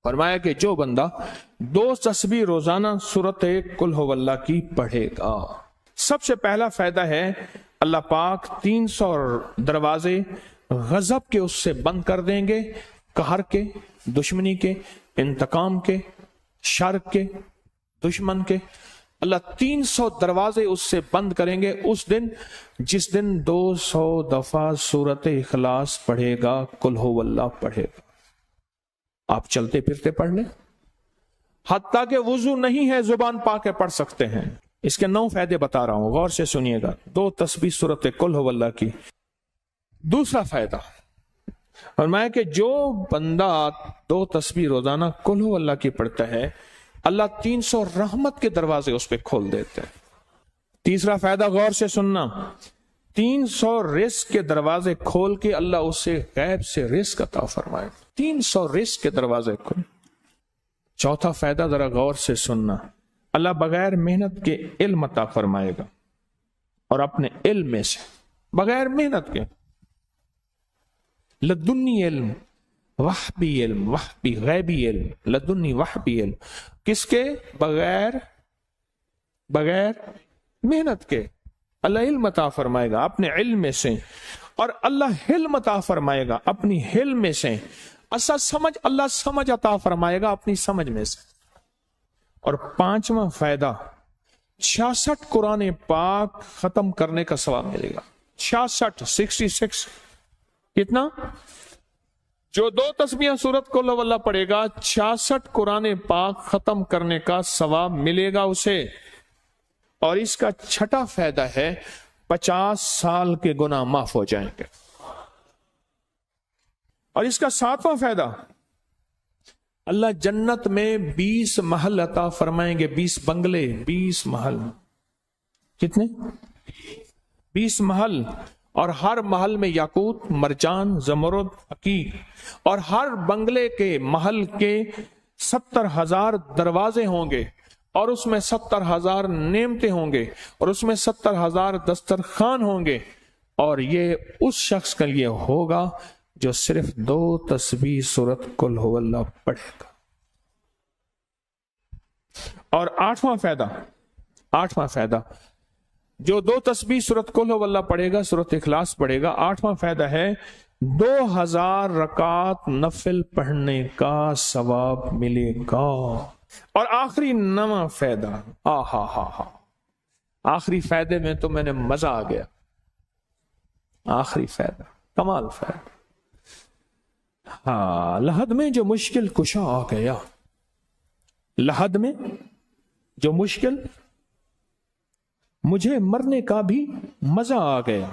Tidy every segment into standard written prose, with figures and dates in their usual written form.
فرمایا کہ جو بندہ 2 تسبیح روزانہ سورت قل ہو اللہ کی پڑھے گا، سب سے پہلا فائدہ ہے اللہ پاک 300 دروازے غضب کے اس سے بند کر دیں گے، قہر کے، دشمنی کے، انتقام کے، شر کے، دشمن کے۔ اللہ 300 دروازے اس سے بند کریں گے اس دن جس دن 200 دفعہ سورت اخلاص پڑھے گا، قل ہو اللہ پڑھے گا۔ آپ چلتے پھرتے پڑھ لیں، حتیٰ کہ وضو نہیں ہے زبان پاک کے پڑھ سکتے ہیں۔ اس کے 9 فائدے بتا رہا ہوں، غور سے سنیے گا۔ 2 تسبیح سورت قل ہو اللہ کی۔ دوسرا فائدہ فرمایا کہ جو بندہ 2 تسبیح روزانہ قل ہو اللہ کی پڑھتا ہے، اللہ 300 رحمت کے دروازے اس پہ کھول دیتے ہیں۔ تیسرا فائدہ غور سے سننا، 300 رزق کے دروازے کھول کے اللہ اسے غیب سے رزق عطا فرمائے، 300 رزق کے دروازے کھول۔ چوتھا فائدہ ذرا غور سے سننا، اللہ بغیر محنت کے علم عطا فرمائے گا، اور اپنے علم میں سے بغیر محنت کے، لدنی علم، وحبی علم، وحبی غیبی علم، لدنی وحبی علم، کس کے؟ بغیر محنت کے اللہ علم عطا فرمائے گا اپنے علم میں سے، اور اللہ علم عطا فرمائے گا اپنی علم میں سے، اللہ سمجھ عطا فرمائے گا اپنی سمجھ میں سے۔ اور 5واں فائدہ 66 قرآن پاک ختم کرنے کا ثواب ملے گا۔ 66 کتنا؟ جو 2 تسبیح سورت قل ہو اللہ پڑھے گا، 66 قرآن پاک ختم کرنے کا ثواب ملے گا اسے۔ اور اس کا 6واں فائدہ ہے 50 سال کے گناہ معاف ہو جائیں گے۔ اور اس کا 7واں فائدہ، اللہ جنت میں 20 محل عطا فرمائیں گے، 20 بنگلے، 20 محل۔ کتنے؟ 20 محل، اور ہر محل میں یاقوت، مرجان، زمرد، عقیق، اور ہر بنگلے کے محل کے 70,000 دروازے ہوں گے، اور اس میں 70,000 نعمتیں ہوں گے، اور اس میں 70,000 دسترخوان ہوں گے، اور یہ اس شخص کے لیے ہوگا جو صرف 2 تسبیح سورت قل ہو اللہ پڑھے گا۔ اور 8واں فائدہ جو 2 تسبیح سورت قل ہو اللہ پڑھے گا، سورت اخلاص پڑھے گا، 8واں فائدہ ہے 2000 رکعات نفل پڑھنے کا ثواب ملے گا۔ اور آخری 9واں فائدہ، آخری فائدے میں تو میں نے مزہ آ گیا، آخری فائدہ کمال فائدہ۔ لحد میں جو مشکل کشا آ گیا، لحد میں جو مشکل، مجھے مرنے کا بھی مزہ آ گیا،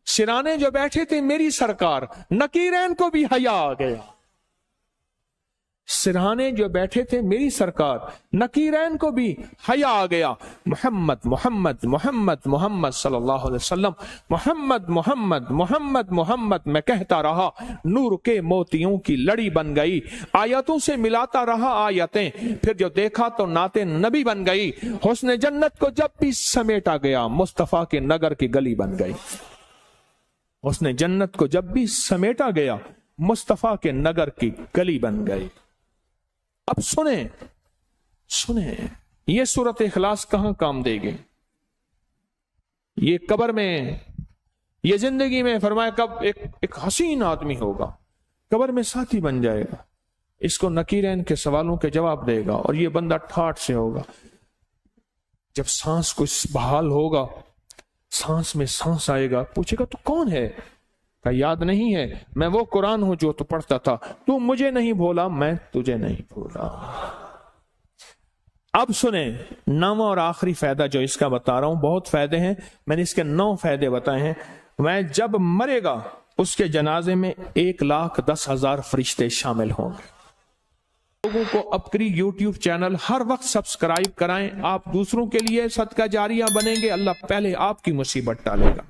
سرانے جو بیٹھے تھے میری سرکار، نکیرین کو بھی حیا آ گیا، سرہانے جو بیٹھے تھے میری سرکار، نکیرین کو بھی حیا آ گیا۔ محمد محمد محمد محمد صلی اللہ علیہ وسلم، محمد محمد محمد محمد میں کہتا رہا، نور کے موتیوں کی لڑی بن گئی، آیتوں سے ملاتا رہا آیتیں، پھر جو دیکھا تو نعت نبی بن گئی، حسن جنت کو جب بھی سمیٹا گیا مصطفیٰ کے نگر کی گلی بن گئی، حسن جنت کو جب بھی سمیٹا گیا مصطفیٰ کے نگر کی گلی بن گئی۔ اب سنیں یہ سورت اخلاص کہاں کام دے گی؟ یہ قبر میں، یہ زندگی میں، فرمایا کب ایک حسین آدمی ہوگا، قبر میں ساتھی بن جائے گا، اس کو نکیرین کے سوالوں کے جواب دے گا، اور یہ بندہ ٹھاٹ سے ہوگا۔ جب سانس کو بحال ہوگا، سانس میں سانس آئے گا، پوچھے گا تو کون ہے؟ کہ یاد نہیں ہے، میں وہ قرآن ہوں جو تو پڑھتا تھا، تو مجھے نہیں بھولا، میں تجھے نہیں بھولا۔ اب سنیں 9واں اور آخری فائدہ جو اس کا بتا رہا ہوں، بہت فائدے ہیں، میں نے اس کے 9 فائدے بتائے ہیں۔ میں جب مرے گا اس کے جنازے میں 1,10,000 فرشتے شامل ہوں گے۔ لوگوں کو اپنی یوٹیوب چینل ہر وقت سبسکرائب کرائیں، آپ دوسروں کے لیے صدقہ جاریہ بنیں گے، اللہ پہلے آپ کی مصیبت ٹالے گا۔